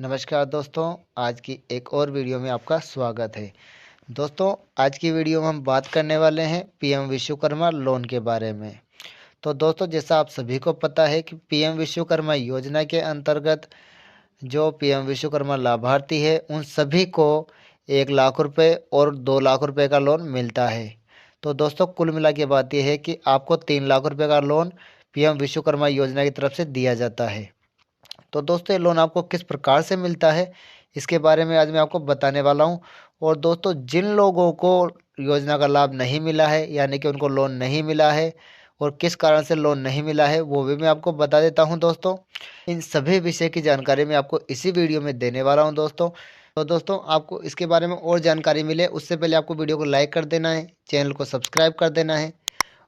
नमस्कार दोस्तों, आज की एक और वीडियो में आपका स्वागत है। दोस्तों, आज की वीडियो में हम बात करने वाले हैं पीएम विश्वकर्मा लोन के बारे में। तो दोस्तों, जैसा आप सभी को पता है कि पीएम विश्वकर्मा योजना के अंतर्गत जो पीएम विश्वकर्मा लाभार्थी है उन सभी को 1 लाख रुपए और 2 लाख रुपए का लोन मिलता है। तो दोस्तों, कुल मिला के बात यह है कि आपको 3 लाख रुपए का लोन पीएम विश्वकर्मा योजना की तरफ से दिया जाता है। तो दोस्तों, ये लोन आपको किस प्रकार से मिलता है, इसके बारे में आज मैं आपको बताने वाला हूँ। और दोस्तों, जिन लोगों को योजना का लाभ नहीं मिला है, यानी कि उनको लोन नहीं मिला है और किस कारण से लोन नहीं मिला है, वो भी मैं आपको बता देता हूँ दोस्तों। इन सभी विषय की जानकारी मैं आपको इसी वीडियो में देने वाला हूँ दोस्तों। तो दोस्तों, आपको इसके बारे में और जानकारी मिले उससे पहले आपको वीडियो को लाइक कर देना है, चैनल को सब्सक्राइब कर देना है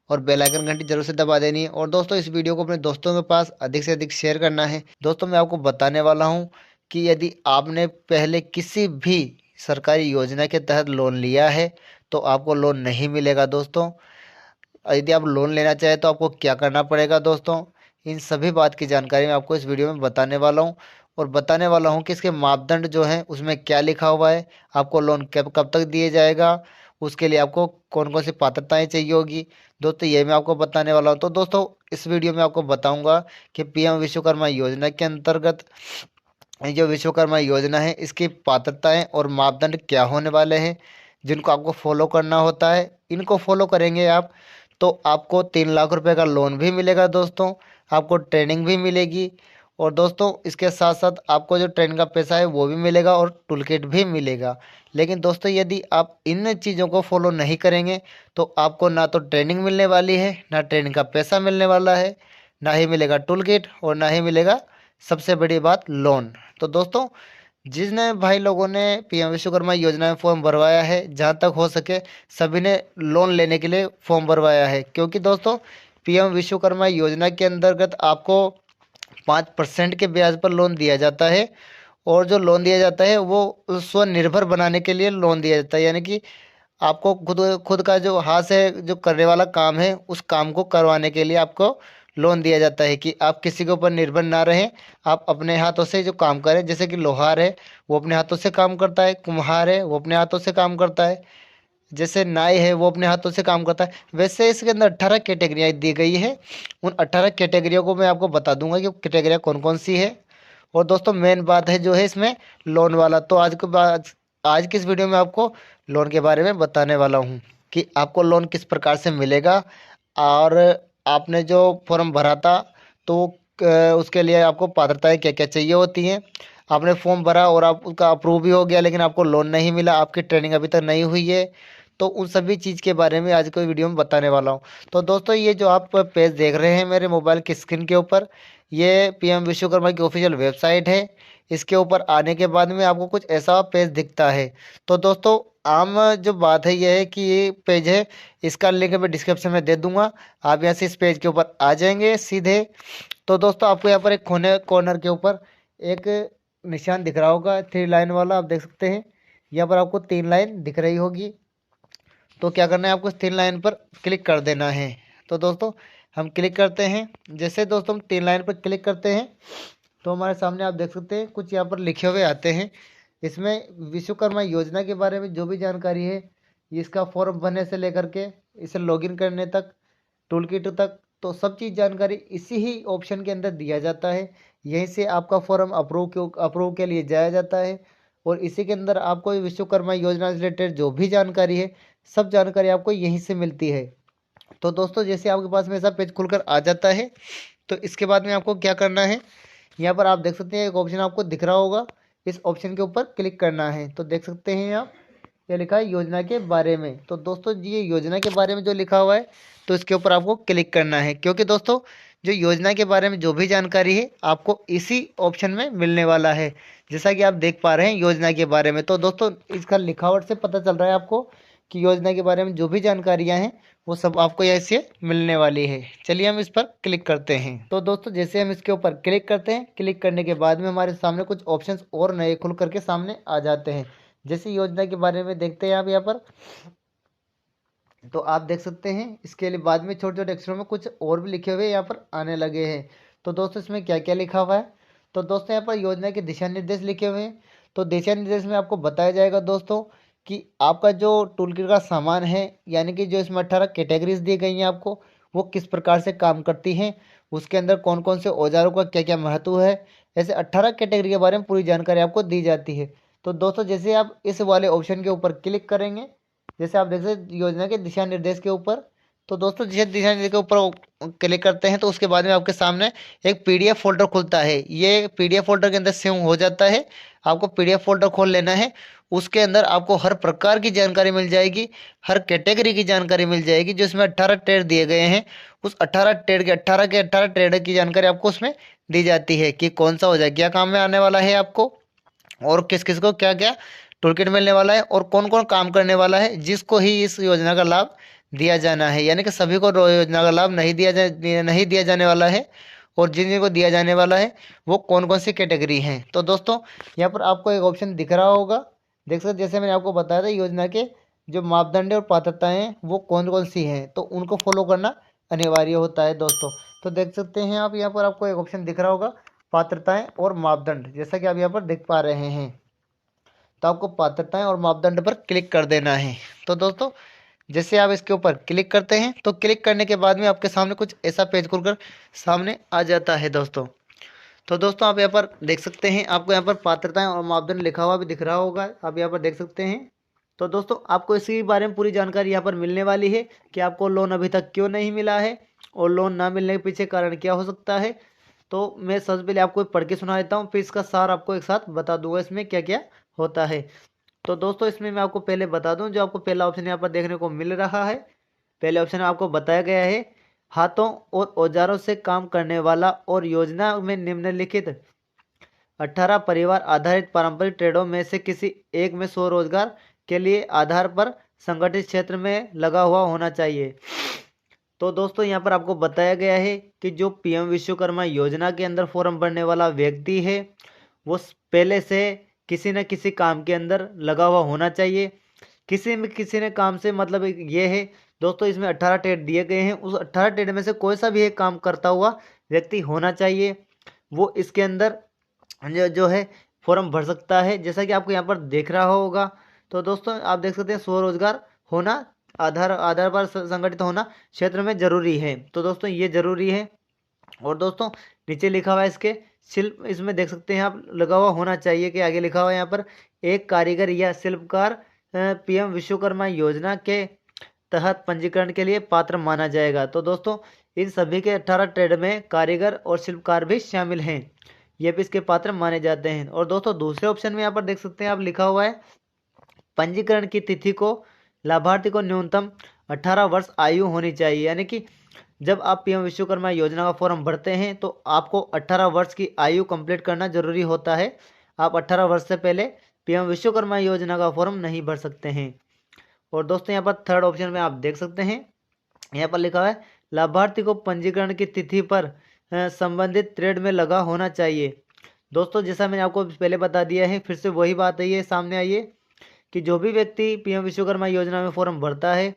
और बेल आइकन घंटी जरूर से दबा देनी है। और दोस्तों, इस वीडियो को अपने दोस्तों के पास अधिक से अधिक शेयर करना है। दोस्तों, मैं आपको बताने वाला हूं कि यदि आपने पहले किसी भी सरकारी योजना के तहत लोन लिया है तो आपको लोन नहीं मिलेगा दोस्तों। यदि आप लोन लेना चाहें तो आपको क्या करना पड़ेगा दोस्तों, इन सभी बात की जानकारी मैं आपको इस वीडियो में बताने वाला हूँ। और बताने वाला हूँ कि इसके मापदंड जो हैं उसमें क्या लिखा हुआ है, आपको लोन कब कब तक दिए जाएगा, उसके लिए आपको कौन कौन सी पात्रताएं चाहिए होगी दोस्तों, ये मैं आपको बताने वाला हूँ। तो दोस्तों, इस वीडियो में आपको बताऊंगा कि पीएम विश्वकर्मा योजना के अंतर्गत ये जो विश्वकर्मा योजना है इसकी पात्रताएं और मापदंड क्या होने वाले हैं, जिनको आपको फॉलो करना होता है। इनको फॉलो करेंगे आप तो आपको 3 लाख रुपए का लोन भी मिलेगा दोस्तों, आपको ट्रेनिंग भी मिलेगी और दोस्तों इसके साथ साथ आपको जो ट्रेनिंग का पैसा है वो भी मिलेगा और टूल किट भी मिलेगा। लेकिन दोस्तों, यदि आप इन चीज़ों को फॉलो नहीं करेंगे तो आपको ना तो ट्रेनिंग मिलने वाली है, ना ट्रेनिंग का पैसा मिलने वाला है, ना ही मिलेगा टूल किट और ना ही मिलेगा सबसे बड़ी बात लोन। तो दोस्तों, जिसने भाई लोगों ने पीएम विश्वकर्मा योजना में फॉर्म भरवाया है, जहाँ तक हो सके सभी ने लोन लेने के लिए फॉर्म भरवाया है, क्योंकि दोस्तों पीएम विश्वकर्मा योजना के अंतर्गत आपको 5% के ब्याज पर लोन दिया जाता है। और जो लोन दिया जाता है वो स्वनिर्भर बनाने के लिए लोन दिया जाता है, यानी कि आपको खुद खुद का जो हाथ से जो करने वाला काम है उस काम को करवाने के लिए आपको लोन दिया जाता है कि आप किसी के ऊपर निर्भर ना रहें, आप अपने हाथों से जो काम करें। जैसे कि लोहार है वो अपने हाथों से काम करता है, कुम्हार है वो अपने हाथों से काम करता है, जैसे नाई है वो अपने हाथों से काम करता है। वैसे इसके अंदर 18 कैटेगरियाँ दी गई है। उन 18 कैटेगरियों को मैं आपको बता दूंगा कि कैटेगरियाँ कौन कौन सी है। और दोस्तों, मेन बात है जो है इसमें लोन वाला, तो आज की इस वीडियो में आपको लोन के बारे में बताने वाला हूँ कि आपको लोन किस प्रकार से मिलेगा। और आपने जो फॉर्म भरा था तो उसके लिए आपको पात्रताएं क्या क्या चाहिए होती हैं। आपने फॉर्म भरा और आप उसका अप्रूव भी हो गया लेकिन आपको लोन नहीं मिला, आपकी ट्रेनिंग अभी तक नहीं हुई है, तो उन सभी चीज़ के बारे में आज के वीडियो में बताने वाला हूँ। तो दोस्तों, ये जो आप पेज देख रहे हैं मेरे मोबाइल की स्क्रीन के ऊपर, ये पीएम विश्वकर्मा की ऑफिशियल वेबसाइट है। इसके ऊपर आने के बाद में आपको कुछ ऐसा पेज दिखता है। तो दोस्तों, आम जो बात है यह है कि ये पेज है, इसका लिंक मैं डिस्क्रिप्शन में दे दूंगा। आप यहाँ से इस पेज के ऊपर आ जाएंगे सीधे। तो दोस्तों, आपको यहाँ पर एक कोने कॉर्नर के ऊपर एक निशान दिख रहा होगा, 3 लाइन वाला, आप देख सकते हैं। यहाँ पर आपको 3 लाइन दिख रही होगी। तो क्या करना है, आपको इस 3 लाइन पर क्लिक कर देना है। तो दोस्तों, हम क्लिक करते हैं। जैसे दोस्तों हम 3 लाइन पर क्लिक करते हैं तो हमारे सामने आप देख सकते हैं कुछ यहाँ पर लिखे हुए आते हैं। इसमें विश्वकर्मा योजना के बारे में जो भी जानकारी है, इसका फॉर्म भरने से लेकर के इसे लॉगिन करने तक, टूल किट तक, तो सब चीज़ जानकारी इसी ही ऑप्शन के अंदर दिया जाता है। यहीं से आपका फॉर्म अप्रूव के लिए जाया जाता है। और इसी के अंदर आपको विश्वकर्मा योजना से रिलेटेड जो भी जानकारी है, सब जानकारी आपको यहीं से मिलती है। तो दोस्तों, जैसे आपके पास में ऐसा पेज खुलकर आ जाता है तो इसके बाद में आपको क्या करना है, यहाँ पर आप देख सकते हैं एक ऑप्शन आपको दिख रहा होगा, इस ऑप्शन के ऊपर क्लिक करना है। तो देख सकते हैं आप, ये लिखा है योजना के बारे में। तो दोस्तों, ये योजना के बारे में जो लिखा हुआ है तो इसके ऊपर आपको क्लिक करना है, क्योंकि दोस्तों जो योजना के बारे में जो भी जानकारी है आपको इसी ऑप्शन में मिलने वाला है। जैसा कि आप देख पा रहे हैं योजना के बारे में, तो दोस्तों इसका लिखावट से पता चल रहा है आपको कि योजना के बारे में जो भी जानकारियां हैं वो सब आपको ऐसे मिलने वाली है। चलिए हम इस पर क्लिक करते हैं। तो दोस्तों, जैसे हम इसके ऊपर क्लिक करते हैं, क्लिक करने के बाद में हमारे सामने कुछ ऑप्शंस और नए खुल करके सामने आ जाते हैं। जैसे योजना के बारे में देखते हैं आप यहाँ पर, तो आप देख सकते हैं इसके लिए बाद में छोटे छोटे अक्षरों में कुछ और भी लिखे हुए यहाँ पर आने लगे हैं। तो दोस्तों, इसमें क्या क्या लिखा हुआ है, तो दोस्तों यहाँ पर योजना के दिशा निर्देश लिखे हुए हैं। तो दिशा निर्देश में आपको बताया जाएगा दोस्तों कि आपका जो टूल किट का सामान है, यानी कि जो इसमें 18 कैटेगरीज दी गई हैं आपको, वो किस प्रकार से काम करती हैं, उसके अंदर कौन कौन से औजारों का क्या क्या महत्व है, ऐसे 18 कैटेगरी के बारे में पूरी जानकारी आपको दी जाती है। तो दोस्तों जैसे आप इस वाले ऑप्शन के ऊपर क्लिक करेंगे, जैसे आप देख सकते योजना के दिशा निर्देश के ऊपर, तो दोस्तों जिस दिशा निर्देश के ऊपर क्लिक करते हैं तो उसके बाद में आपके सामने एक पीडीएफ फोल्डर खुलता है। ये पीडीएफ फोल्डर के अंदर सेव हो जाता है। आपको पीडीएफ फोल्डर खोल लेना है। उसके अंदर आपको हर प्रकार की जानकारी मिल जाएगी, हर कैटेगरी की जानकारी मिल जाएगी। जो इसमें 18 ट्रेड दिए गए हैं, उस 18 ट्रेड के 18 ट्रेड की जानकारी आपको उसमें दी जाती है कि कौन सा हो जाए, क्या काम में आने वाला है आपको, और किस किस को क्या क्या टूलकिट मिलने वाला है, और कौन कौन काम करने वाला है, जिसको ही इस योजना का लाभ दिया जाना है। यानी कि सभी को योजना का लाभ नहीं दिया जाने वाला है, और जिन जिनको दिया जाने वाला है वो कौन कौन सी कैटेगरी हैं। तो दोस्तों यहाँ पर आपको एक ऑप्शन दिख रहा होगा, देख सकते जैसे मैंने आपको बताया था योजना के जो मापदंड और पात्रताएं हैं वो कौन कौन सी हैं, तो उनको फॉलो करना अनिवार्य होता है दोस्तों। तो देख सकते हैं आप यहाँ पर आपको एक ऑप्शन दिख रहा होगा पात्रताएं और मापदंड, जैसा कि आप यहाँ पर देख पा रहे हैं। तो आपको पात्रताएं और मापदंड पर क्लिक कर देना है। तो दोस्तों जैसे आप इसके ऊपर क्लिक करते हैं तो क्लिक करने के बाद में आपके सामने कुछ ऐसा पेज खुलकर सामने आ जाता है दोस्तों। तो दोस्तों आप यहाँ पर देख सकते हैं, आपको यहाँ पर पात्रताएं और मापदंड लिखा हुआ भी दिख रहा होगा, आप यहाँ पर देख सकते हैं। तो दोस्तों आपको इसी बारे में पूरी जानकारी यहाँ पर मिलने वाली है कि आपको लोन अभी तक क्यों नहीं मिला है, और लोन ना मिलने के पीछे कारण क्या हो सकता है। तो मैं सबसे पहले आपको पढ़ के सुना देता हूँ, फिर इसका सार आपको एक साथ बता दूंगा इसमें क्या क्या होता है। तो दोस्तों इसमें मैं आपको पहले बता दूं, जो आपको पहला ऑप्शन यहाँ पर देखने को मिल रहा है, पहले ऑप्शन में आपको बताया गया है हाथों और औजारों से काम करने वाला और योजना में निम्नलिखित 18 परिवार आधारित पारंपरिक ट्रेडों में से किसी एक में स्वरोजगार के लिए आधार पर संगठित क्षेत्र में लगा हुआ होना चाहिए। तो दोस्तों यहाँ पर आपको बताया गया है कि जो पीएम विश्वकर्मा योजना के अंदर फॉर्म भरने वाला व्यक्ति है वो पहले से किसी न किसी काम के अंदर लगा हुआ होना चाहिए। किसी ने काम से मतलब ये है दोस्तों, इसमें 18 ट्रेड दिए गए हैं, उस 18 ट्रेड में से कोई सा भी एक काम करता हुआ व्यक्ति होना चाहिए, वो इसके अंदर जो है फॉर्म भर सकता है, जैसा कि आपको यहाँ पर देख रहा होगा। तो दोस्तों आप देख सकते हैं स्वरोजगार होना आधार पर संगठित होना क्षेत्र में जरूरी है। तो दोस्तों ये जरूरी है। और दोस्तों नीचे लिखा हुआ है इसके शिल्प, इसमें देख सकते हैं आप लगा हुआ होना चाहिए कि आगे लिखा हुआ है यहाँ पर एक कारीगर या शिल्पकार पीएम विश्वकर्मा योजना के तहत पंजीकरण के लिए पात्र माना जाएगा। तो दोस्तों इन सभी के 18 ट्रेड में कारीगर और शिल्पकार भी शामिल हैं, ये भी इसके पात्र माने जाते हैं। और दोस्तों दूसरे ऑप्शन में यहाँ पर देख सकते हैं आप लिखा हुआ है पंजीकरण की तिथि को लाभार्थी को न्यूनतम 18 वर्ष आयु होनी चाहिए। यानी कि जब आप पीएम विश्वकर्मा योजना का फॉर्म भरते हैं तो आपको 18 वर्ष की आयु कंप्लीट करना जरूरी होता है। आप 18 वर्ष से पहले पीएम विश्वकर्मा योजना का फॉर्म नहीं भर सकते हैं। और दोस्तों यहाँ पर थर्ड ऑप्शन में आप देख सकते हैं, यहाँ पर लिखा है लाभार्थी को पंजीकरण की तिथि पर संबंधित ट्रेड में लगा होना चाहिए। दोस्तों जैसा मैंने आपको पहले बता दिया है, फिर से वही बात है ये सामने आई है कि जो भी व्यक्ति पीएम विश्वकर्मा योजना में फॉर्म भरता है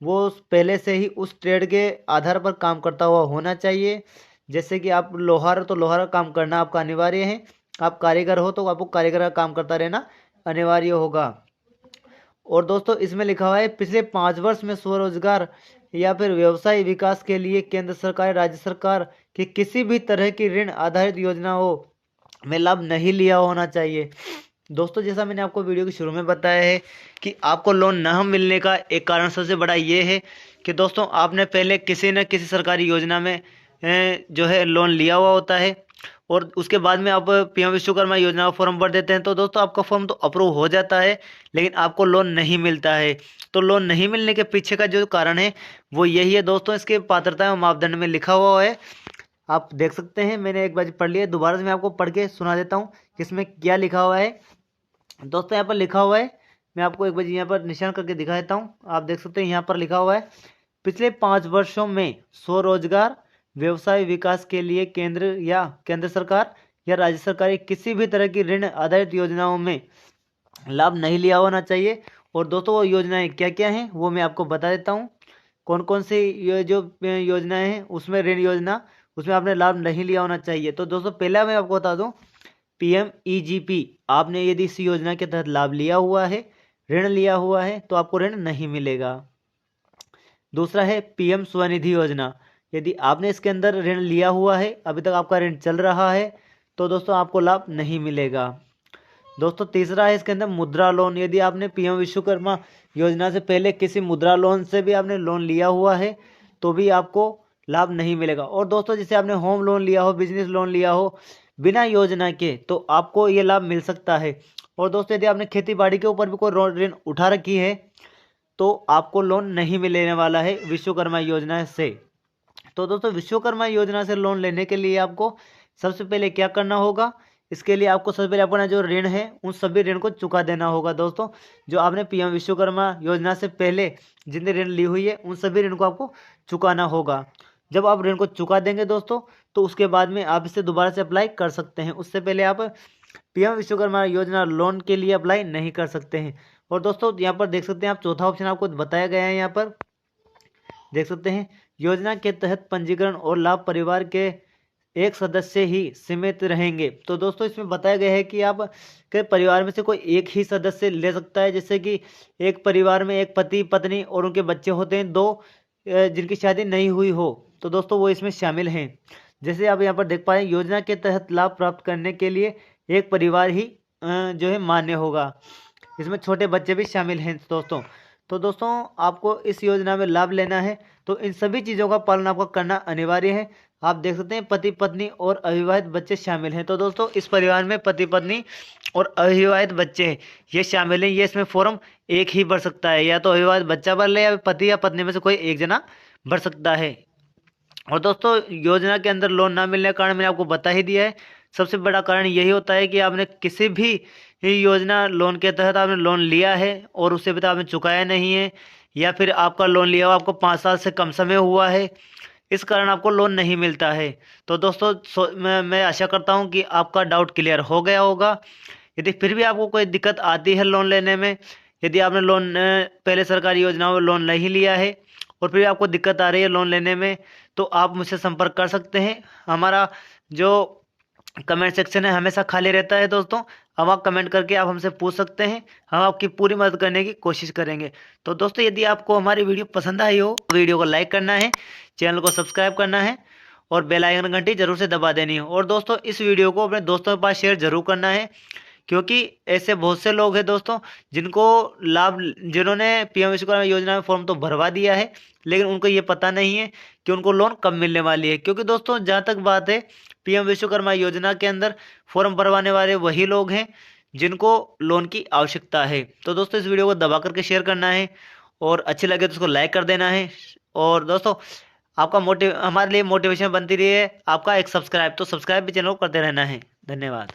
वो पहले से ही उस ट्रेड के आधार पर काम करता हुआ होना चाहिए। जैसे कि आप लोहार हो तो लोहार का काम करना आपका अनिवार्य है, आप कारीगर हो तो आपको कारीगर का काम करता रहना अनिवार्य होगा। और दोस्तों इसमें लिखा हुआ है पिछले 5 वर्ष में स्वरोजगार या फिर व्यवसाय विकास के लिए केंद्र सरकार राज्य सरकार की किसी भी तरह की ऋण आधारित योजनाओं में लाभ नहीं लिया होना चाहिए। दोस्तों जैसा मैंने आपको वीडियो के शुरू में बताया है कि आपको लोन न मिलने का एक कारण सबसे बड़ा ये है कि दोस्तों आपने पहले किसी न किसी सरकारी योजना में जो है लोन लिया हुआ होता है, और उसके बाद में आप पीएम विश्वकर्मा योजना का फॉर्म भर देते हैं। तो दोस्तों आपका फॉर्म तो अप्रूव हो जाता है लेकिन आपको लोन नहीं मिलता है। तो लोन नहीं मिलने के पीछे का जो कारण है वो यही है दोस्तों, इसके पात्रता और मापदंड में लिखा हुआ है, आप देख सकते हैं। मैंने एक बार पढ़ लिया, दोबारा से मैं आपको पढ़ के सुना देता हूँ कि इसमें क्या लिखा हुआ है। दोस्तों यहाँ पर लिखा हुआ है, मैं आपको एक बार यहाँ पर निशान करके दिखा देता हूँ, आप देख सकते हैं यहाँ पर लिखा हुआ है पिछले 5 वर्षों में स्वरोजगार व्यवसाय विकास के लिए केंद्र सरकार या राज्य सरकार की किसी भी तरह की ऋण आधारित योजनाओं में लाभ नहीं लिया होना चाहिए। और दोस्तों वो योजनाएं क्या क्या हैं वो मैं आपको बता देता हूँ, कौन कौन सी जो योजनाएं हैं उसमें ऋण योजना उसमें आपने लाभ नहीं लिया होना चाहिए। तो दोस्तों पहला मैं आपको बता दूं, PMEGP आपने यदि इस योजना के तहत लाभ लिया हुआ है, ऋण लिया हुआ है, तो आपको ऋण नहीं मिलेगा। दूसरा है PM स्वनिधि योजना, यदि आपने इसके अंदर ऋण लिया हुआ है, अभी तक आपका ऋण चल रहा है, तो दोस्तों आपको लाभ नहीं मिलेगा। दोस्तों तीसरा है इसके अंदर मुद्रा लोन, यदि आपने PM विश्वकर्मा योजना से पहले किसी मुद्रा लोन से भी आपने लोन लिया हुआ है तो भी आपको लाभ नहीं मिलेगा। और दोस्तों जैसे आपने होम लोन लिया हो, बिजनेस लोन लिया हो बिना योजना के, तो आपको ये लाभ मिल सकता है। और दोस्तों यदि आपने खेती बाड़ी के ऊपर भी कोई ऋण उठा रखी है तो आपको लोन नहीं मिलने वाला है विश्वकर्मा योजना से। तो दोस्तों विश्वकर्मा योजना से लोन लेने के लिए आपको सबसे पहले क्या करना होगा, इसके लिए आपको सबसे पहले अपना जो ऋण है उन सभी ऋण को चुका देना होगा। दोस्तों जो आपने PM विश्वकर्मा योजना से पहले जितने ऋण ली हुई है उन सभी ऋण को आपको चुकाना होगा। जब आप ऋण को चुका देंगे दोस्तों, तो उसके बाद में आप इसे दोबारा से अप्लाई कर सकते हैं। उससे पहले आप PM विश्वकर्मा योजना लोन के लिए अप्लाई नहीं कर सकते हैं। और दोस्तों यहाँ पर देख सकते हैं आप, चौथा ऑप्शन आपको बताया गया है, यहाँ पर देख सकते हैं, योजना के तहत पंजीकरण और लाभ परिवार के एक सदस्य ही सीमित रहेंगे। तो दोस्तों इसमें बताया गया है कि आप के परिवार में से कोई एक ही सदस्य ले सकता है। जैसे कि एक परिवार में एक पति पत्नी और उनके बच्चे होते हैं, दो जिनकी शादी नहीं हुई हो, तो दोस्तों वो इसमें शामिल हैं। जैसे आप यहाँ पर देख पाए, योजना के तहत लाभ प्राप्त करने के लिए एक परिवार ही जो है मान्य होगा। इसमें छोटे बच्चे भी शामिल हैं दोस्तों। तो दोस्तों आपको इस योजना में लाभ लेना है तो इन सभी चीज़ों का पालन आपको करना अनिवार्य है। आप देख सकते हैं पति पत्नी और अविवाहित बच्चे शामिल हैं। तो दोस्तों इस परिवार में पति पत्नी और अविवाहित बच्चे ये शामिल हैं। ये इसमें फॉर्म एक ही भर सकता है, या तो अविवाहित बच्चा भर ले या पति या पत्नी में से कोई एक जना भर सकता है। और दोस्तों योजना के अंदर लोन ना मिलने के कारण मैंने आपको बता ही दिया है। सबसे बड़ा कारण यही होता है कि आपने किसी भी योजना लोन के तहत आपने लोन लिया है और उसे भी आपने चुकाया नहीं है, या फिर आपका लोन लिया हुआ आपको 5 साल से कम समय हुआ है, इस कारण आपको लोन नहीं मिलता है। तो दोस्तों मैं आशा करता हूं कि आपका डाउट क्लियर हो गया होगा। यदि फिर भी आपको कोई दिक्कत आती है लोन लेने में, यदि आपने लोन पहले सरकारी योजनाओं में लोन नहीं लिया है और फिर आपको दिक्कत आ रही है लोन लेने में, तो आप मुझसे संपर्क कर सकते हैं। हमारा जो कमेंट सेक्शन है हमेशा खाली रहता है दोस्तों, अब आप कमेंट करके आप हमसे पूछ सकते हैं, हम आपकी पूरी मदद करने की कोशिश करेंगे। तो दोस्तों यदि आपको हमारी वीडियो पसंद आई हो, वीडियो को लाइक करना है, चैनल को सब्सक्राइब करना है और बेल आइकन घंटी जरूर से दबा देनी है। और दोस्तों इस वीडियो को अपने दोस्तों के पास शेयर जरूर करना है, क्योंकि ऐसे बहुत से लोग हैं दोस्तों जिन्होंने PM विश्वकर्मा योजना में फॉर्म तो भरवा दिया है, लेकिन उनको ये पता नहीं है कि उनको लोन कब मिलने वाली है। क्योंकि दोस्तों जहाँ तक बात है, PM विश्वकर्मा योजना के अंदर फॉर्म भरवाने वाले वही लोग हैं जिनको लोन की आवश्यकता है। तो दोस्तों इस वीडियो को दबा करके शेयर करना है और अच्छी लगे तो उसको लाइक कर देना है। और दोस्तों आपका हमारे लिए मोटिवेशन बनती रही है आपका एक सब्सक्राइब, तो सब्सक्राइब भी चैनल को करते रहना है। धन्यवाद।